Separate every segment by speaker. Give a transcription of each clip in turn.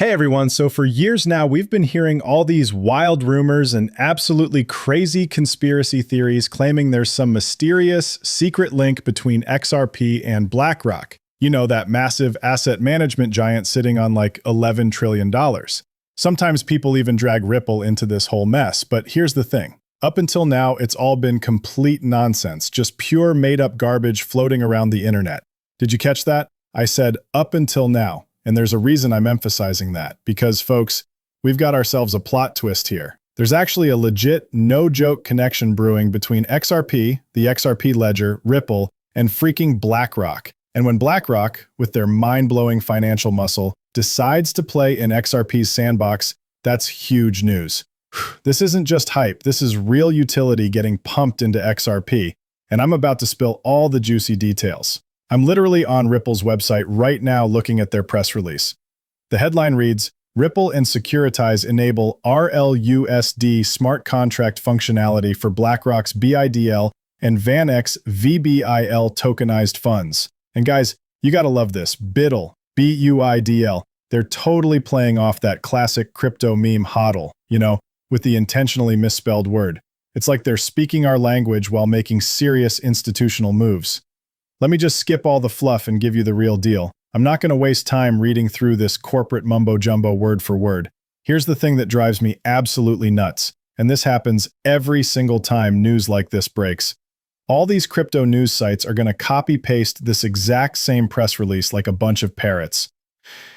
Speaker 1: Hey everyone, so for years now, we've been hearing all these wild rumors and absolutely crazy conspiracy theories claiming there's some mysterious, secret link between XRP and BlackRock. You know, that massive asset management giant sitting on like $11 trillion. Sometimes people even drag Ripple into this whole mess, but here's the thing. Up until now, it's all been complete nonsense, just pure made-up garbage floating around the internet. Did you catch that? I said up until now. And there's a reason I'm emphasizing that, because folks, we've got ourselves a plot twist here. There's actually a legit, no-joke connection brewing between XRP, the XRP ledger, Ripple, and freaking BlackRock. And when BlackRock, with their mind-blowing financial muscle, decides to play in XRP's sandbox, that's huge news. This isn't just hype, this is real utility getting pumped into XRP, and I'm about to spill all the juicy details. I'm literally on Ripple's website right now looking at their press release. The headline reads, Ripple and Securitize enable RLUSD smart contract functionality for BlackRock's BIDL and VanEck's VBIL tokenized funds. And guys, you gotta love this. BIDL, B-U-I-D-L. They're totally playing off that classic crypto meme HODL, with the intentionally misspelled word. It's like they're speaking our language while making serious institutional moves. Let me just skip all the fluff and give you the real deal. I'm not going to waste time reading through this corporate mumbo-jumbo word for word. Here's the thing that drives me absolutely nuts, and this happens every single time news like this breaks. All these crypto news sites are going to copy-paste this exact same press release like a bunch of parrots.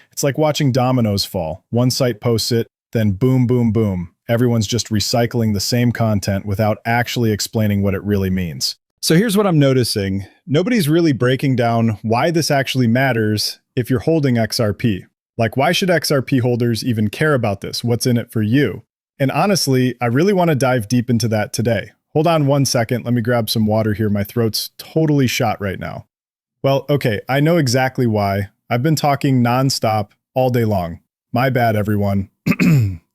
Speaker 1: It's like watching dominoes fall. One site posts it, then boom, boom, boom. Everyone's just recycling the same content without actually explaining what it really means. So here's what I'm noticing. Nobody's really breaking down why this actually matters if you're holding XRP. Like, why should XRP holders even care about this? What's in it for you? And honestly, I really want to dive deep into that today. Hold on one second. Let me grab some water here. My throat's totally shot right now. Well, okay, I know exactly why. I've been talking nonstop all day long. My bad, everyone.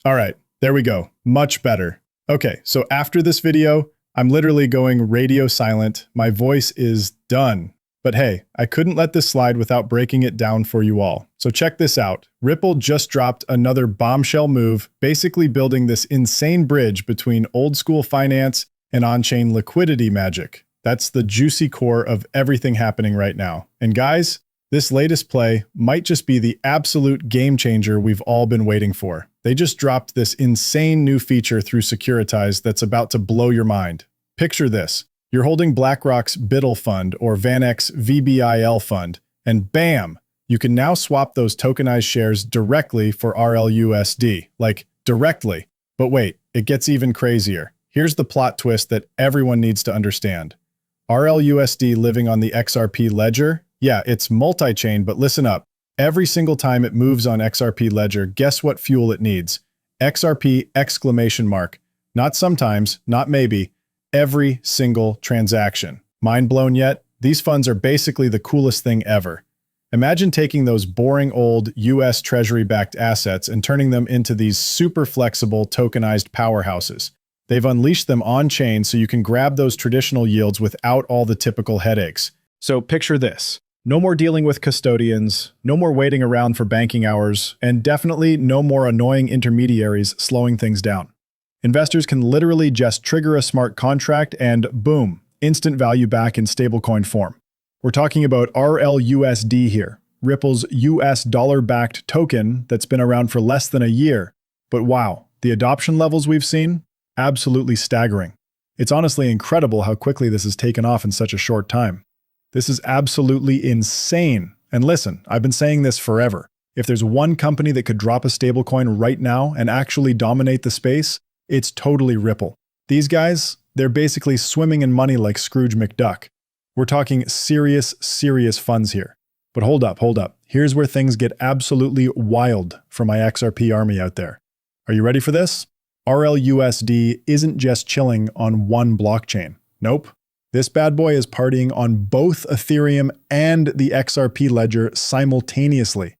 Speaker 1: All right, there we go. Much better. Okay, so after this video, I'm literally going radio silent. My voice is done. But hey, I couldn't let this slide without breaking it down for you all. So check this out. Ripple just dropped another bombshell move, basically building this insane bridge between old school finance and on-chain liquidity magic. That's the juicy core of everything happening right now. And guys, this latest play might just be the absolute game changer we've all been waiting for. They just dropped this insane new feature through Securitize that's about to blow your mind. Picture this. You're holding BlackRock's BIDL fund or VanEck's VBIL fund, and bam, you can now swap those tokenized shares directly for RLUSD. Like, directly. But wait, it gets even crazier. Here's the plot twist that everyone needs to understand. RLUSD living on the XRP ledger? Yeah, it's multi-chain, but listen up. Every single time it moves on XRP ledger, guess what fuel it needs? XRP exclamation mark. Not sometimes, not maybe. Every single transaction. Mind blown yet? These funds are basically the coolest thing ever. Imagine taking those boring old US Treasury-backed assets and turning them into these super flexible tokenized powerhouses. They've unleashed them on-chain so you can grab those traditional yields without all the typical headaches. So picture this. No more dealing with custodians, no more waiting around for banking hours, and definitely no more annoying intermediaries slowing things down. Investors can literally just trigger a smart contract and boom, instant value back in stablecoin form. We're talking about RLUSD here, Ripple's US dollar-backed token that's been around for less than a year. But wow, the adoption levels we've seen? Absolutely staggering. It's honestly incredible how quickly this has taken off in such a short time. This is absolutely insane. And listen, I've been saying this forever. If there's one company that could drop a stablecoin right now and actually dominate the space, it's totally Ripple. These guys, they're basically swimming in money like Scrooge McDuck. We're talking serious funds here. But hold up. Here's where things get absolutely wild for my XRP army out there. Are you ready for this? RLUSD isn't just chilling on one blockchain. Nope. This bad boy is partying on both Ethereum and the XRP ledger simultaneously.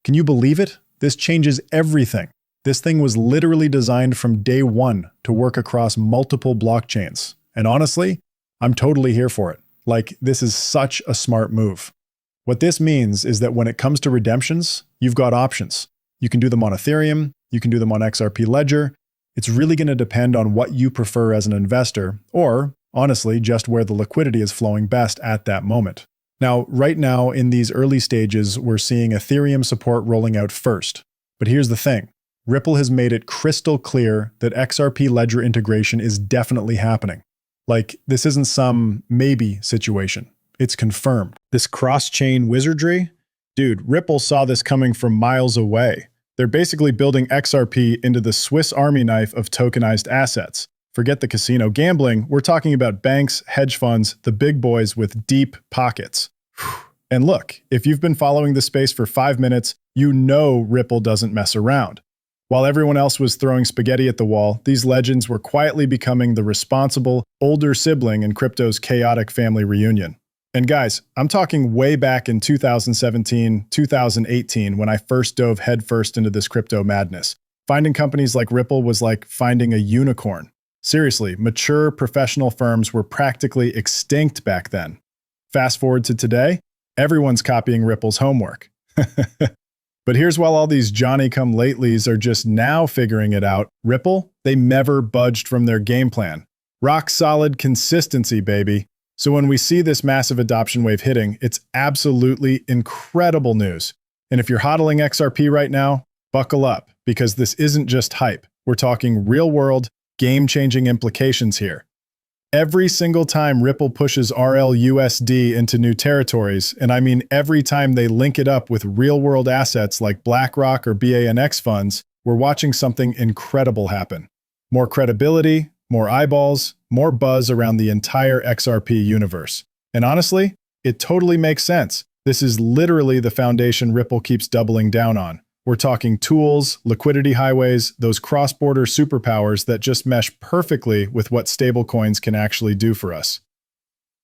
Speaker 1: Can you believe it? This changes everything. This thing was literally designed from day one to work across multiple blockchains. And honestly, I'm totally here for it. Like, this is such a smart move. What this means is that when it comes to redemptions, you've got options. You can do them on Ethereum, you can do them on XRP Ledger. It's really going to depend on what you prefer as an investor, or honestly, just where the liquidity is flowing best at that moment. Now, right now, in these early stages, we're seeing Ethereum support rolling out first. But here's the thing. Ripple has made it crystal clear that XRP Ledger integration is definitely happening. Like, this isn't some maybe situation. It's confirmed. This cross-chain wizardry? Dude, Ripple saw this coming from miles away. They're basically building XRP into the Swiss Army knife of tokenized assets. Forget the casino gambling, we're talking about banks, hedge funds, the big boys with deep pockets. And look, if you've been following the space for 5 minutes, you know Ripple doesn't mess around. While everyone else was throwing spaghetti at the wall, these legends were quietly becoming the responsible, older sibling in crypto's chaotic family reunion. And guys, I'm talking way back in 2017, 2018, when I first dove headfirst into this crypto madness. Finding companies like Ripple was like finding a unicorn. Seriously, mature professional firms were practically extinct back then. Fast forward to today, everyone's copying Ripple's homework. But here's while all these Johnny-come-latelys are just now figuring it out, Ripple, they never budged from their game plan. Rock solid consistency, baby. So when we see this massive adoption wave hitting, it's absolutely incredible news. And if you're hodling XRP right now, buckle up, because this isn't just hype. We're talking real-world, game-changing implications here. Every single time Ripple pushes RLUSD into new territories, and I mean every time they link it up with real-world assets like BlackRock or BANX funds, we're watching something incredible happen. More credibility, more eyeballs, more buzz around the entire XRP universe. And honestly, it totally makes sense. This is literally the foundation Ripple keeps doubling down on. We're talking tools, liquidity highways, those cross-border superpowers that just mesh perfectly with what stablecoins can actually do for us.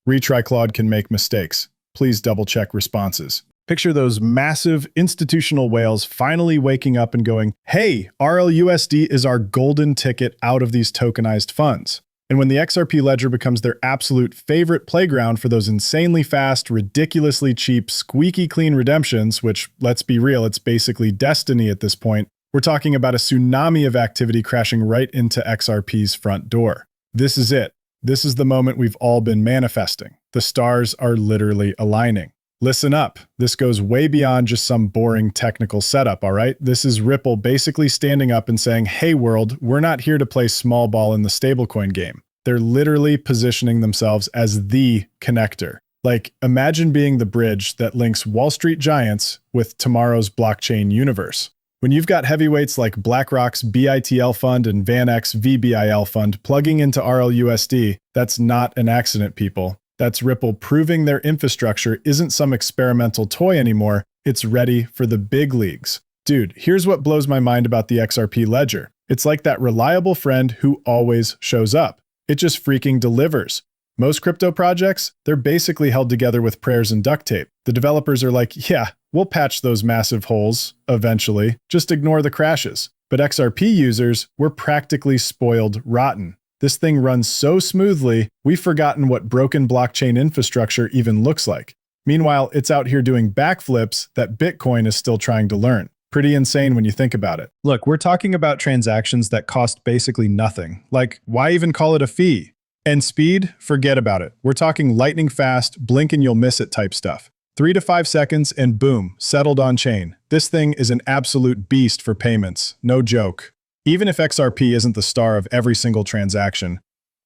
Speaker 1: Retry Claude can make mistakes. Please double-check responses. Picture those massive institutional whales finally waking up and going, hey, RLUSD is our golden ticket out of these tokenized funds. And when the XRP ledger becomes their absolute favorite playground for those insanely fast, ridiculously cheap, squeaky clean redemptions, which, let's be real, it's basically destiny at this point, we're talking about a tsunami of activity crashing right into XRP's front door. This is it. This is the moment we've all been manifesting. The stars are literally aligning. Listen up. This goes way beyond just some boring technical setup, all right? This is Ripple basically standing up and saying, hey world, we're not here to play small ball in the stablecoin game. They're literally positioning themselves as the connector. Like, imagine being the bridge that links Wall Street giants with tomorrow's blockchain universe. When you've got heavyweights like BlackRock's BITL fund and VanEck's VBIL fund plugging into RLUSD, that's not an accident, people. That's Ripple proving their infrastructure isn't some experimental toy anymore, it's ready for the big leagues. Dude, here's what blows my mind about the XRP ledger. It's like that reliable friend who always shows up. It just freaking delivers. Most crypto projects, they're basically held together with prayers and duct tape. The developers are like, yeah, we'll patch those massive holes eventually, just ignore the crashes. But XRP users, we're practically spoiled rotten. This thing runs so smoothly, we've forgotten what broken blockchain infrastructure even looks like. Meanwhile, it's out here doing backflips that Bitcoin is still trying to learn. Pretty insane when you think about it. Look, we're talking about transactions that cost basically nothing. Like, why even call it a fee? And speed? Forget about it. We're talking lightning fast, blink and you'll miss it type stuff. 3 to 5 seconds and boom, settled on chain. This thing is an absolute beast for payments. No joke. Even if XRP isn't the star of every single transaction,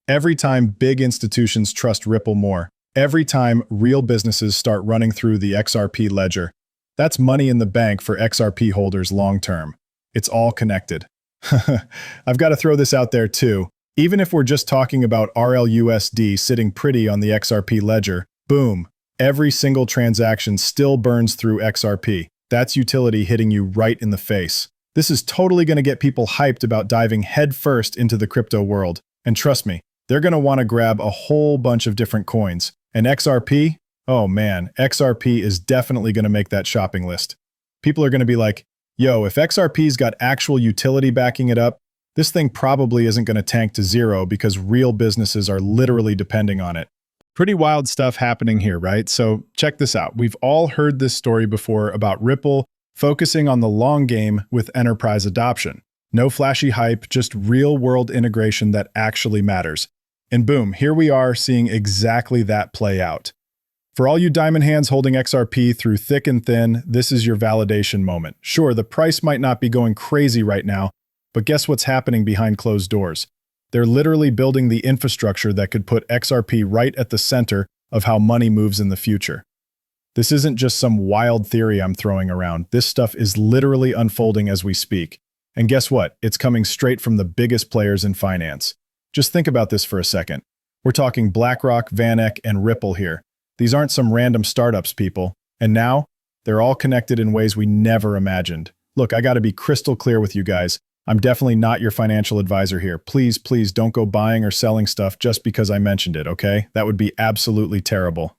Speaker 1: every time big institutions trust Ripple more, every time real businesses start running through the XRP ledger, that's money in the bank for XRP holders long term. It's all connected. I've got to throw this out there too. Even if we're just talking about RLUSD sitting pretty on the XRP ledger, boom, every single transaction still burns through XRP. That's utility hitting you right in the face. This is totally going to get people hyped about diving headfirst into the crypto world. And trust me, they're going to want to grab a whole bunch of different coins. And XRP? Oh man, XRP is definitely going to make that shopping list. People are going to be like, yo, if XRP's got actual utility backing it up, this thing probably isn't going to tank to zero because real businesses are literally depending on it. Pretty wild stuff happening here, right? So check this out. We've all heard this story before about Ripple focusing on the long game with enterprise adoption. No flashy hype, just real-world integration that actually matters. And boom, here we are seeing exactly that play out. For all you diamond hands holding XRP through thick and thin, this is your validation moment. Sure, the price might not be going crazy right now, but guess what's happening behind closed doors? They're literally building the infrastructure that could put XRP right at the center of how money moves in the future. This isn't just some wild theory I'm throwing around. This stuff is literally unfolding as we speak. And guess what? It's coming straight from the biggest players in finance. Just think about this for a second. We're talking BlackRock, VanEck, and Ripple here. These aren't some random startups, people. And now, they're all connected in ways we never imagined. Look, I gotta be crystal clear with you guys. I'm definitely not your financial advisor here. Please, please don't go buying or selling stuff just because I mentioned it, okay? That would be absolutely terrible.